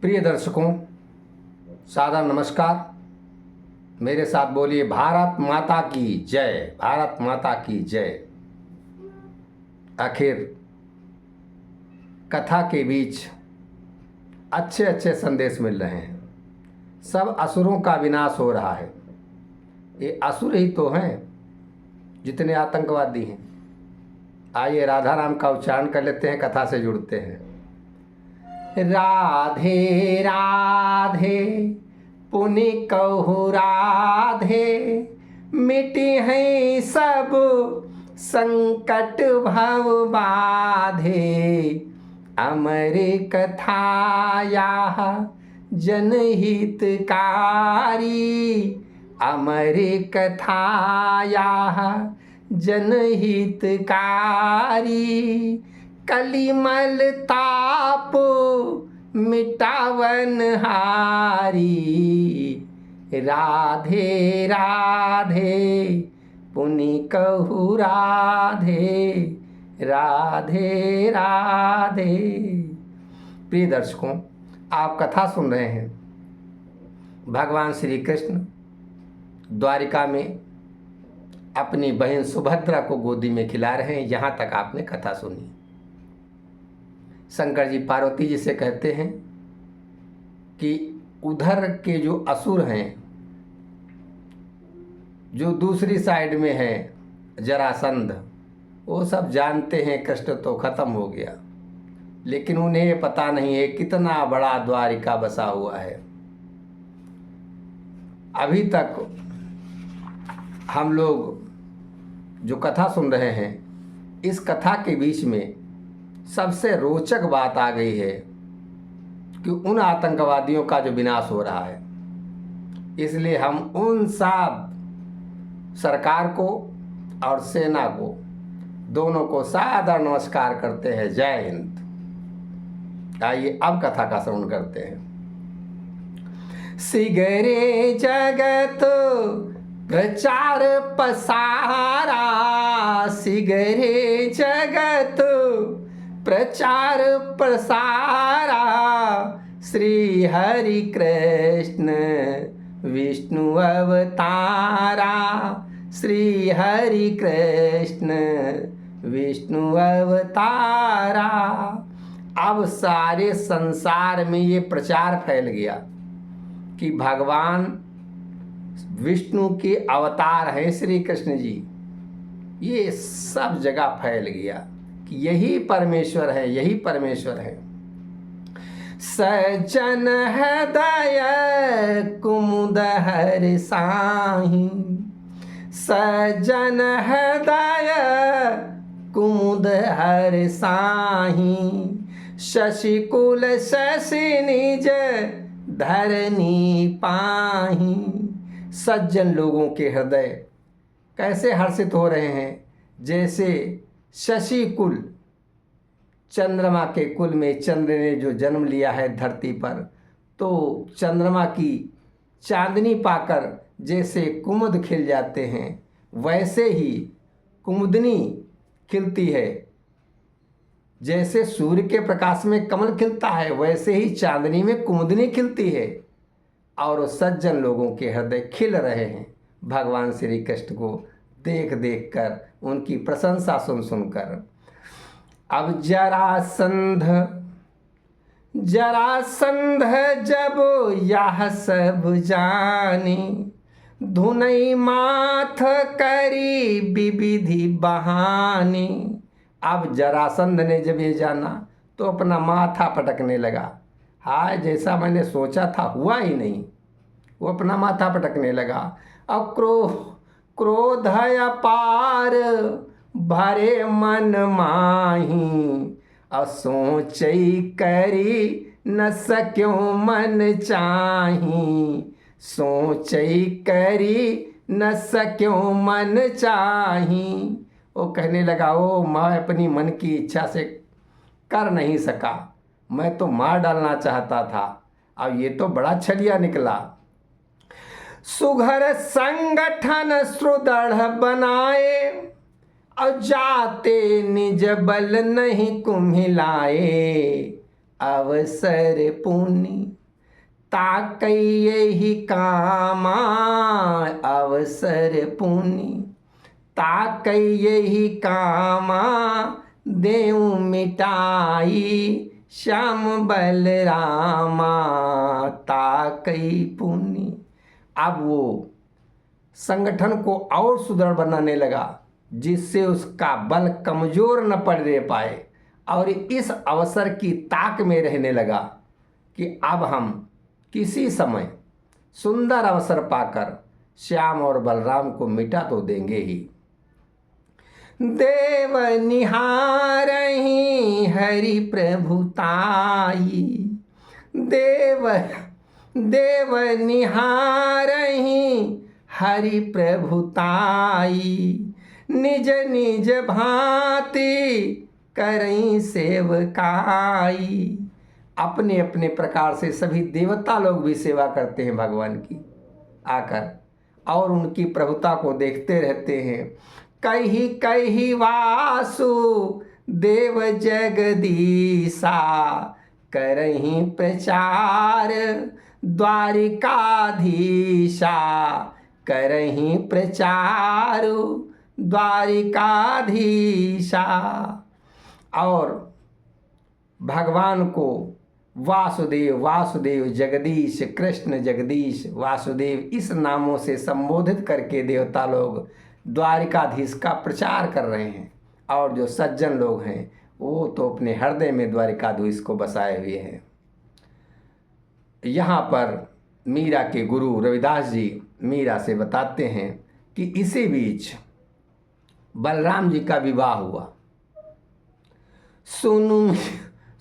प्रिय दर्शकों, सादर नमस्कार। मेरे साथ बोलिए भारत माता की जय, भारत माता की जय। आखिर कथा के बीच अच्छे अच्छे संदेश मिल रहे हैं। सब असुरों का विनाश हो रहा है। ये असुर ही तो हैं जितने आतंकवादी हैं। आइए राधा राम का उच्चारण कर लेते हैं, कथा से जुड़ते हैं। राधे राधे पुनि कहु राधे, मिटी है सब संकट भव बाधे। अमर कथाया जनहितकारी, अमर कथाया जनहितकारी। कलिमल ताप मिटावन हारी, राधे राधे पुनि कहु राधे, राधे राधे। प्रिय दर्शकों, आप कथा सुन रहे हैं। भगवान श्री कृष्ण द्वारिका में अपनी बहन सुभद्रा को गोदी में खिला रहे हैं। यहाँ तक आपने कथा सुनी। शंकर जी पार्वती जी से कहते हैं कि उधर के जो असुर हैं, जो दूसरी साइड में है जरासंध, वो सब जानते हैं कृष्ण तो खत्म हो गया, लेकिन उन्हें ये पता नहीं है कितना बड़ा द्वारिका बसा हुआ है। अभी तक हम लोग जो कथा सुन रहे हैं, इस कथा के बीच में सबसे रोचक बात आ गई है कि उन आतंकवादियों का जो विनाश हो रहा है। इसलिए हम उन सब सरकार को और सेना को, दोनों को सादर नमस्कार करते हैं। जय हिंद। आइए अब कथा का श्रवण करते हैं। सिगरे जगत प्रचार पसारा, सिगरे जगत प्रचार प्रसारा। श्री हरि कृष्ण विष्णु अवतारा, श्री हरि कृष्ण विष्णु अवतारा। अब सारे संसार में ये प्रचार फैल गया कि भगवान विष्णु के अवतार हैं श्री कृष्ण जी। ये सब जगह फैल गया कि यही परमेश्वर है, यही परमेश्वर है। सज्जन हृदय कुमुद हर साही, सज्जन हृदय कुमुद हर साही। शशिकुल शशि निज धरनी पाही। सज्जन लोगों के हृदय कैसे हर्षित हो रहे हैं, जैसे शशि कुल, चंद्रमा के कुल में चंद्र ने जो जन्म लिया है धरती पर, तो चंद्रमा की चांदनी पाकर जैसे कुमुद खिल जाते हैं, वैसे ही कुमुदनी खिलती है। जैसे सूर्य के प्रकाश में कमल खिलता है, वैसे ही चांदनी में कुमुदनी खिलती है। और सज्जन लोगों के हृदय खिल रहे हैं भगवान श्री कृष्ण को देख देख कर, उनकी प्रशंसा सुन सुनकर। अब जरासंध जरासंध जब यह सब जानी, धुनई माथ करी विविधि बहानी। अब जरासंध ने जब ये जाना तो अपना माथा पटकने लगा। हाय, जैसा मैंने सोचा था हुआ ही नहीं। वो अपना माथा पटकने लगा। अब क्रोध अपार भरे मन माही, असोचई करी न सक्यों मन चाही। सोचई करी न सक्यों मन चाही। वो कहने लगा, ओ मैं अपनी मन की इच्छा से कर नहीं सका, मैं तो मार डालना चाहता था, अब ये तो बड़ा छलिया निकला। सुघर संगठन सुदृढ़ बनाए, और जाते निज बल नहीं कुम्हिलाए। अवसर पुनि ताकै यही कामा, अवसर पुनि ताकै यही कामा, देऊ मिटाई श्याम बलरामा, ताकै पुनि। अब वो संगठन को और सुदृढ़ बनाने लगा, जिससे उसका बल कमजोर न पड़ रह पाए, और इस अवसर की ताक में रहने लगा कि अब हम किसी समय सुंदर अवसर पाकर श्याम और बलराम को मिटा तो देंगे ही। देव निहारहि हरि प्रभुताई, देव देव निहारहि हरि प्रभुताई, निज निज भांति करई सेवकाई। अपने अपने प्रकार से सभी देवता लोग भी सेवा करते हैं भगवान की आकर, और उनकी प्रभुता को देखते रहते हैं। कही कही वासु देव जगदीशा, करही प्रचार द्वारिकाधीशा, करही प्रचार द्वारिकाधीशा। और भगवान को वासुदेव वासुदेव, जगदीश कृष्ण जगदीश वासुदेव, इस नामों से संबोधित करके देवता लोग द्वारिकाधीश का प्रचार कर रहे हैं। और जो सज्जन लोग हैं वो तो अपने हृदय में द्वारिकाधीश को बसाए हुए हैं। यहाँ पर मीरा के गुरु रविदास जी मीरा से बताते हैं कि इसी बीच बलराम जी का विवाह हुआ।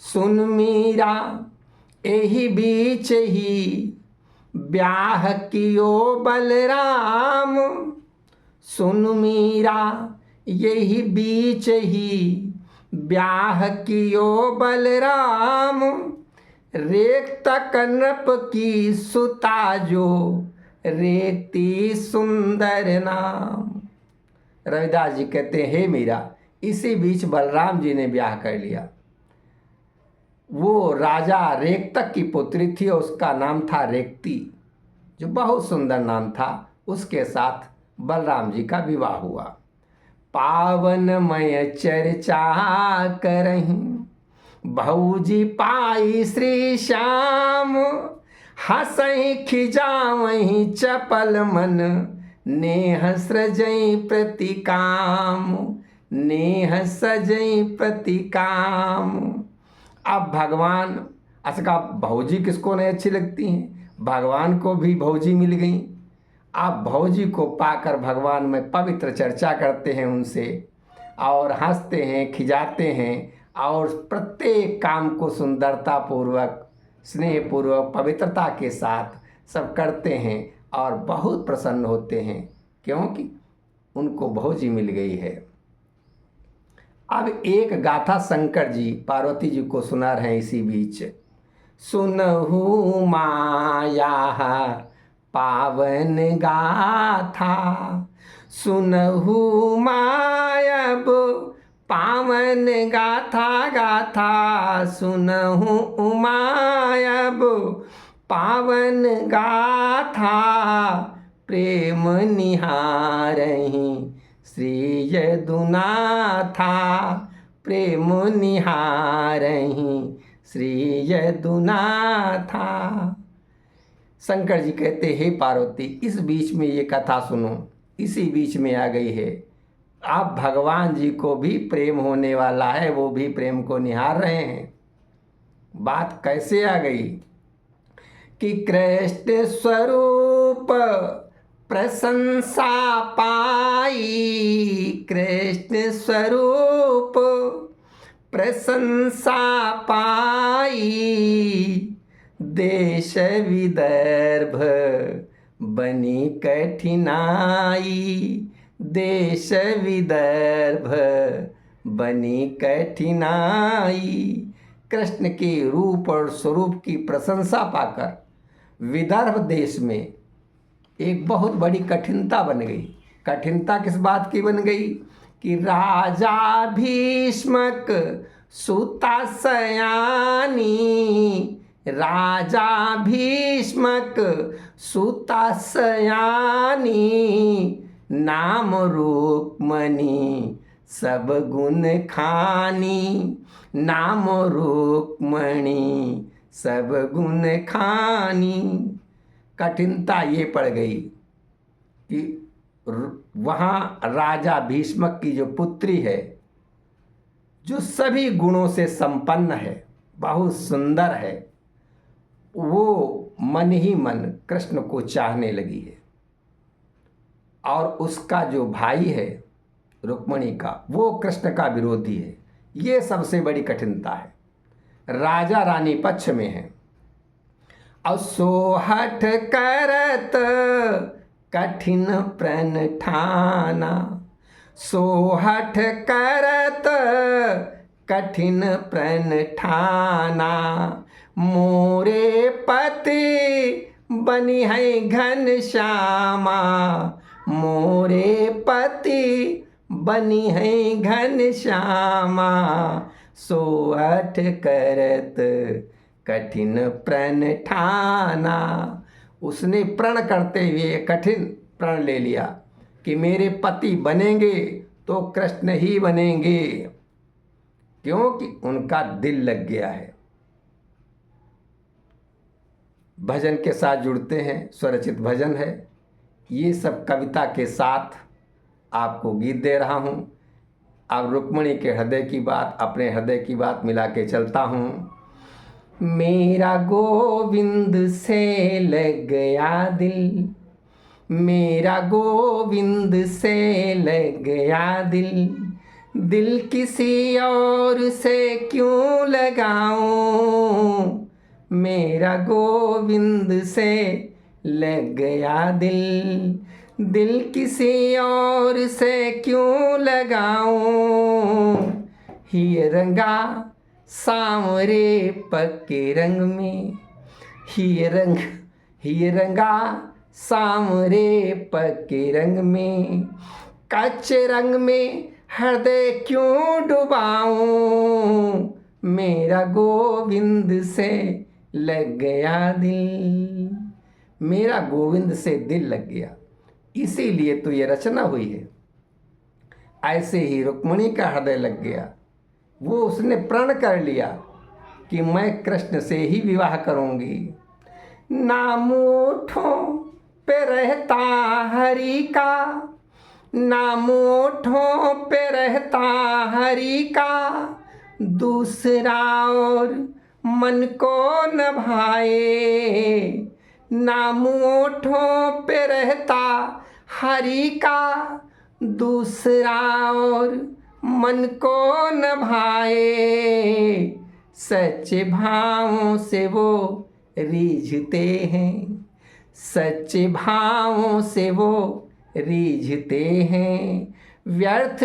सुन मीरा एही बीच ही ब्याह कियो बलराम, सुन मीरा यही बीच ही ब्याह कियो बलराम, रेख कनप की सुता जो रेती सुंदर नाम। रविदास जी कहते हैं, हे मीरा, इसी बीच बलराम जी ने ब्याह कर लिया। वो राजा रेक्तक की पुत्री थी और उसका नाम था रेक्ती, जो बहुत सुंदर नाम था। उसके साथ बलराम जी का विवाह हुआ। पावनमय चर्चा करहीं भौजी पाई श्री श्याम, हंसहीं खिजावहीं चपल मन, नेह सजई प्रतिकाम, नेह सजई प्रतिकाम। अब भगवान, अच्छा भौजी किसको नहीं अच्छी लगती हैं, भगवान को भी भौजी मिल गई। अब भौजी को पाकर भगवान में पवित्र चर्चा करते हैं उनसे, और हंसते हैं खिजाते हैं, और प्रत्येक काम को सुंदरता पूर्वक स्नेह पूर्वक पवित्रता के साथ सब करते हैं और बहुत प्रसन्न होते हैं, क्योंकि उनको भौजी मिल गई है। अब एक गाथा शंकर जी पार्वती जी को सुना रहे हैं इसी बीच। सुनहु माया पावन गाथा, सुनहु मायब पावन गाथा गाथा, सुनहु उमायब पावन गाथा, प्रेम निहारहि श्री यदुनाथा, प्रेम निहारहि श्री यदुनाथा। शंकर जी कहते, हे पार्वती, इस बीच में ये कथा सुनो, इसी बीच में आ गई है। आप भगवान जी को भी प्रेम होने वाला है, वो भी प्रेम को निहार रहे हैं। बात कैसे आ गई कि कृष्ण स्वरूप प्रशंसा पाई, कृष्ण स्वरूप प्रशंसा पाई, देश विदर्भ बनी कठिनाई, देश विदर्भ बनी कठिनाई। कृष्ण के रूप और स्वरूप की प्रशंसा पाकर विदर्भ देश में एक बहुत बड़ी कठिनता बन गई। कठिनता किस बात की बन गई कि राजा भीष्मक सुता सयानी राजा भीष्मक सुता सयानी नाम रुक्मणी सब गुण खानी नाम रुक्मणी सब गुण खानी। कठिनता ये पड़ गई कि वहाँ राजा भीष्मक की जो पुत्री है, जो सभी गुणों से संपन्न है, बहुत सुंदर है, वो मन ही मन कृष्ण को चाहने लगी है। और उसका जो भाई है रुक्मणी का, वो कृष्ण का विरोधी है। ये सबसे बड़ी कठिनता है। राजा रानी पक्ष में है और सोहठ करत कठिन प्रण ठाना, सोहठ करत कठिन प्रण ठाना, मोरे पति बनी है घन श्यामा, मोरे पति बनी है घन श्यामा, सोहठ करत कठिन प्रण ठाना। उसने प्रण करते हुए कठिन प्रण ले लिया कि मेरे पति बनेंगे तो कृष्ण ही बनेंगे, क्योंकि उनका दिल लग गया है। भजन के साथ जुड़ते हैं, स्वरचित भजन है। ये सब कविता के साथ आपको गीत दे रहा हूँ। अब रुक्मणी के हृदय की बात, अपने हृदय की बात मिला के चलता हूँ। मेरा गोविंद से लग गया दिल, मेरा गोविंद से लग गया दिल, दिल किसी और से क्यों लगाऊं, मेरा गोविंद से लग गया दिल, दिल किसी और से क्यों लगाऊं, ही रंगा सांवरे पक्के रंग में, ही रंगा सांवरे पक्के रंग में, कच्चे रंग में हृदय क्यों डुबाऊं, मेरा गोविंद से लग गया दिल, मेरा गोविंद से दिल लग गया, इसीलिए तो ये रचना हुई है। ऐसे ही रुक्मणी का हृदय लग गया। वो उसने प्रण कर लिया कि मैं कृष्ण से ही विवाह करूंगी। नाम ओठों पे रहता हरि का, नाम ओठों पे रहता हरि का, दूसरा और मन को न भाए, नाम ओठों पे रहता हरि का, दूसरा और मन को न भाए, सच्चे भावों से वो रीझते हैं, सच्चे भावों से वो रीझते हैं, व्यर्थ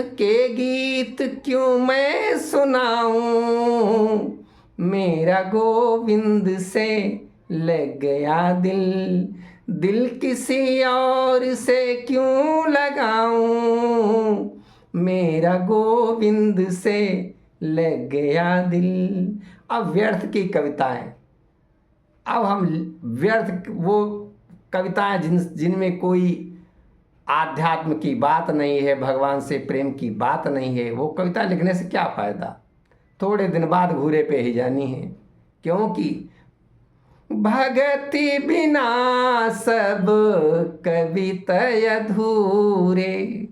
के गीत क्यों मैं सुनाऊं, मेरा गोविंद से लग गया दिल, दिल किसी और से क्यों लगाऊं, मेरा गोविंद से लग गया दिल। अब व्यर्थ की कविताएं, अब हम व्यर्थ वो कविताएं जिनमें कोई आध्यात्म की बात नहीं है, भगवान से प्रेम की बात नहीं है, वो कविता लिखने से क्या फ़ायदा, थोड़े दिन बाद घूरे पे ही जानी है। क्योंकि भगति बिना सब कविता अधूरे,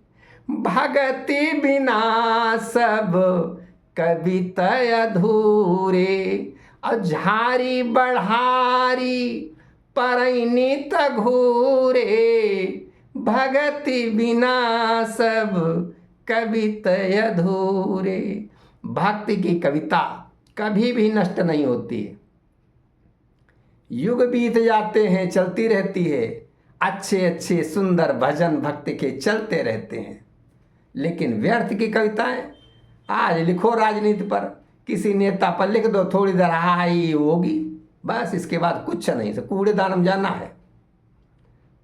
भगति बिना सब कविता अधूरे, और झारी बढ़ारी परैनित घूरे, भगति बिना सब कविता अधूरे। भक्ति की कविता कभी भी नष्ट नहीं होती है, युग बीत जाते हैं, चलती रहती है, अच्छे अच्छे सुंदर भजन भक्ति के चलते रहते हैं। लेकिन व्यर्थ की कविताएं, आज लिखो राजनीति पर, किसी नेता पर लिख दो, थोड़ी देर हाई होगी, बस इसके बाद कुछ नहीं, से कूड़ेदान में जाना है।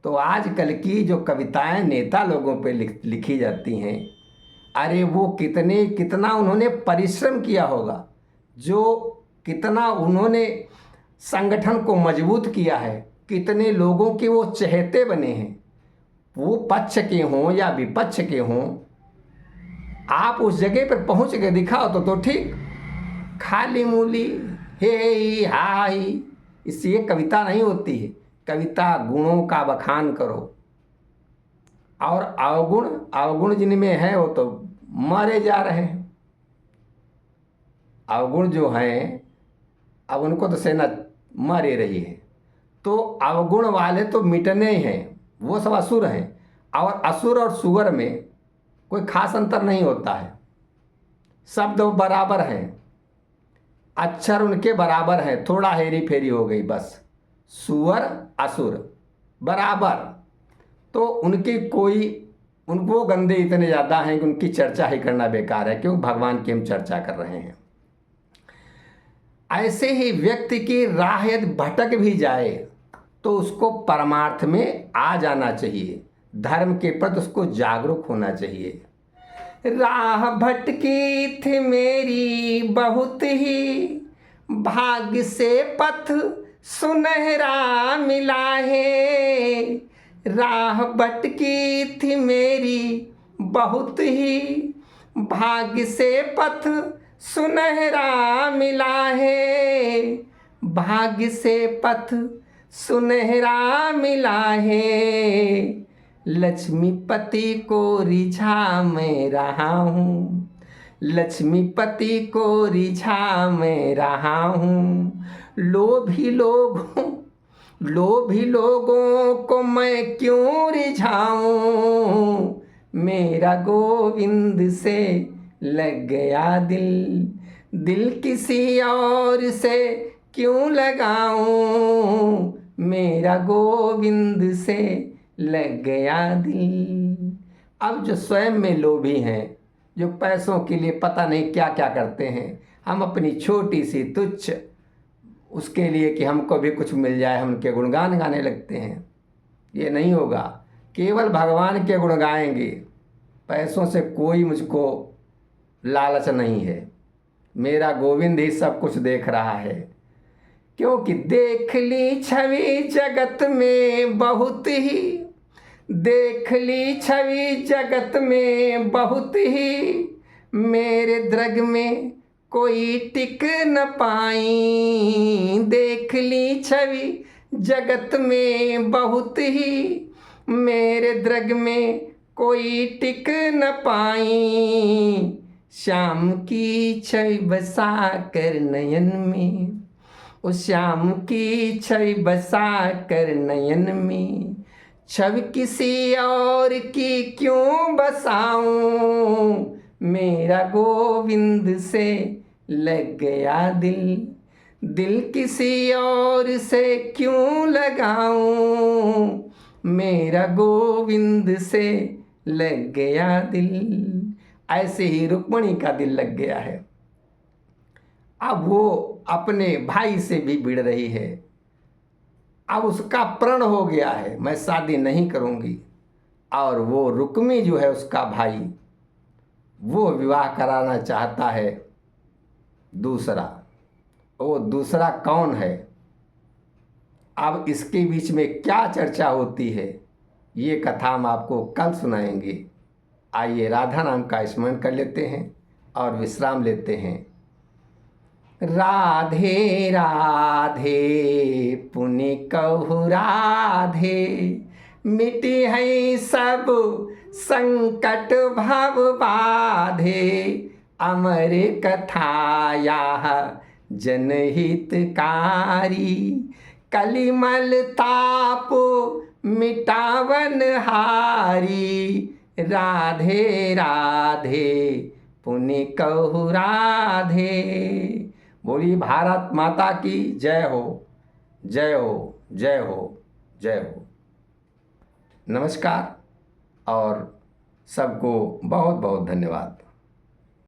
तो आजकल की जो कविताएं नेता लोगों पे लिखी जाती हैं, अरे वो कितना उन्होंने परिश्रम किया होगा, जो कितना उन्होंने संगठन को मजबूत किया है, कितने लोगों के वो चहेते बने हैं, वो पक्ष के हों या विपक्ष के हों। आप उस जगह पर पहुंच के दिखाओ तो ठीक। खाली मूली हे हाई, इससे ये कविता नहीं होती है। कविता गुणों का बखान करो, और अवगुण जिनमें है वो तो मारे जा रहे हैं। अवगुण जो हैं अब उनको तो सेना मारे रही है, तो अवगुण वाले तो मिटने ही हैं, वो सब असुर हैं। और असुर और सुअर में कोई खास अंतर नहीं होता है, शब्द बराबर हैं, अक्षर उनके बराबर हैं, थोड़ा हेरी फेरी हो गई बस। सुअर असुर बराबर, तो उनको गंदे इतने ज़्यादा हैं कि उनकी चर्चा ही करना बेकार है, क्यों भगवान की हम चर्चा कर रहे हैं। ऐसे ही व्यक्ति की राह यदि भटक भी जाए तो उसको परमार्थ में आ जाना चाहिए, धर्म के प्रति उसको जागरूक होना चाहिए। राह भटकी थी मेरी बहुत ही, भाग्य से पथ सुनहरा मिला है। राह भटकी थी मेरी बहुत ही, भाग्य से पथ सुनहरा मिला है। भाग्य से पथ सुनहरा मिला है। लक्ष्मीपति को रिझा मैं रहा हूँ, लक्ष्मीपति को रिझा मैं रहा हूँ। लोभी लोगों को मैं क्यों रिझाऊं। मेरा गोविंद से लग गया दिल किसी और से क्यों लगाऊं। मेरा गोविंद से लग गया दिल। अब जो स्वयं में लोभी हैं, जो पैसों के लिए पता नहीं क्या क्या करते हैं, हम अपनी छोटी सी तुच्छ उसके लिए कि हमको भी कुछ मिल जाए हम उनके गुणगान गाने लगते हैं। ये नहीं होगा, केवल भगवान के गुण गाएंगे। पैसों से कोई मुझको लालच नहीं है, मेरा गोविंद ही सब कुछ देख रहा है। क्योंकि देख ली छवि जगत में बहुत ही, देख ली छवि जगत में बहुत ही। मेरे द्रग में कोई टिक न पाई। देख ली छवि जगत में बहुत ही, मेरे द्रग में कोई टिक न पाई। श्याम की छवि बसा कर नयन में, उस श्याम की छवि बसा कर नयन में। छवि किसी और की क्यों बसाऊं। मेरा गोविंद से लग गया दिल किसी और से क्यों लगाऊं। मेरा गोविंद से लग गया दिल। ऐसे ही रुक्मणी का दिल लग गया है। अब वो अपने भाई से भी भिड़ रही है। अब उसका प्रण हो गया है, मैं शादी नहीं करूंगी। और वो रुक्मी जो है उसका भाई, वो विवाह कराना चाहता है दूसरा। वो दूसरा कौन है? अब इसके बीच में क्या चर्चा होती है, ये कथा हम आपको कल सुनाएंगे। आइए राधा नाम का स्मरण कर लेते हैं और विश्राम लेते हैं। राधे राधे पुनि कहु राधे, मिटी है सब संकट भव बाधे। अमर कथाया जनहितकारी, कलिमल ताप मिटावन हारी। राधे राधे पुनि कहु राधे। बोली भारत माता की जय हो, जय हो, जय हो, जय हो। नमस्कार और सबको बहुत बहुत धन्यवाद।